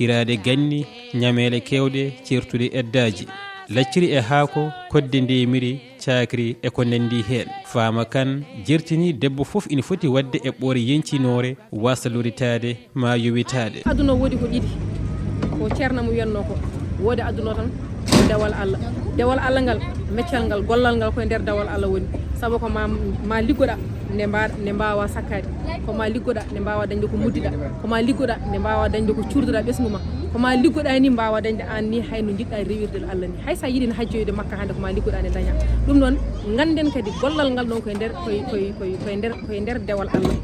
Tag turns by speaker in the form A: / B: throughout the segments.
A: hirade ganni ñamele kewɗe certude eddaji lacciri e haako kodde ndemiri cakri e ko nandi hen Fama Kane jertini debbo foof ina foti wadde e ɓoore yencinore wasa loritade ma yowitade.
B: aduna wodi ko ɗiɗi ko ceerno mo wiyanno ko wodi aduna tan dewal Allah ngal meccal ngal gollal ngal koye nder dewal Allah woni sabu ko ma liggoɗa nde mbawa sakkade ko ma liggoɗa nde mbawa dañde ko muddiɗa ko ma liggoɗa nde mbawa dañde ko curduɗa ɓesgu ma ko ma liggoɗa ni mbawa dañde an ni hayno jiɗɗa rewirde Allah ni hay sa yiɗino hajjoyde makka hande ko ma liggoɗa ne daña ɗum noon ganden kadi gollal ngal ɗon koye nder dewal Allah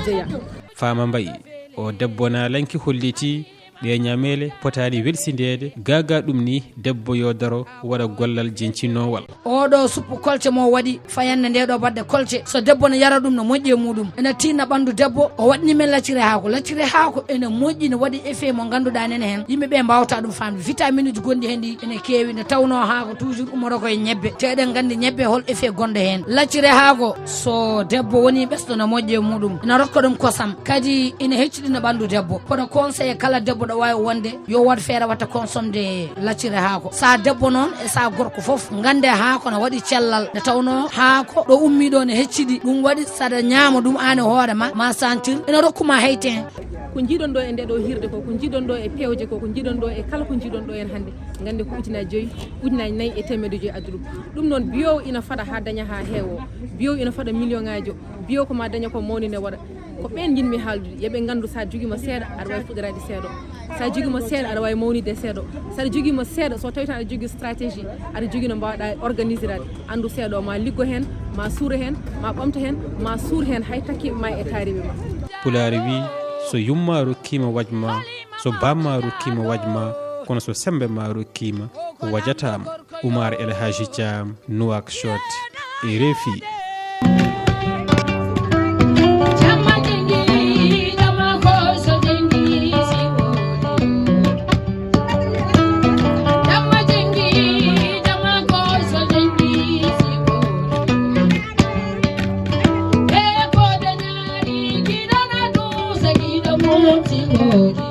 B: jeeya.
A: Fama Mbaye o debbo na lanki holliti ɗe ñamele potani welsidede gaga ɗum ni debbo yo daro waɗa gollal jencinowal.
C: oɗo suppu kolce mo waɗi fayanne nde ɗo badde kolce so debbo ne yara ɗum no moƴƴi e muɗum ene tinna ɓandu debbo o waɗni men laccire haako ene moƴƴi ne waɗi effet mo ganduɗa nene hen yimɓeɓe mbawta ɗum famde vitamine uji gonɗi hen ɗi ene kewi ne tawno haako toujours ummoto koye ñebbe te eɗen gandi ñebbe hol effet gonɗo hen laccire haako so debbo woni ɓesɗo no moƴƴi e muɗum ene rokka ɗum kosam kadi ene hecciɗina ɓandu debbo kono conseil kala debbo ɗo wawi wonde yo wat feere watta consomde laccire haako sa debbo noon e sa gorko foof gande haako ne waɗi cellal nde tawno haako ɗo ummiɗo ne hecciɗi ɗum waɗi saɗa ñaama ɗum an e hoore ma sentir ene rokkuma hayten
B: ko jiiɗon ɗo e nde ɗo hirde ko jiiɗon ɗo e pewje ko jiiɗon ɗo e kala ko jiiɗon ɗo en hannde gande ko ujunaji 5 ujunaji 4 e temedde 5 addu ɗum noon biyo ina faɗa ha daña ha heewo biyo ina faɗa million ngaji biyo ko ma daña ko mawnine waɗa ko ɓen jinmi haaldude yooɓe gandu sa joguima seeɗa aɗa wawi fuɗɗorade seeɗo sa joguima seeɗa aɗa wawi mawnide seeɗo saɗa joguima seeɗa so tawi tan aɗa jogui stratégie aɗa jogui no mbawɗa organiser ade andu seeɗa o ma liggo hen ma suura hen ma ɓamta hen ma suur hen hay takkiɓe ma e taariɓe ma.
A: Pulaar wi so yumma rokkima wajma so bamma rokkima wajma kono so sembe ma rokkima wajatama. Oumar El Hadji Thiam, Nouakchott, RFI.
D: Lord.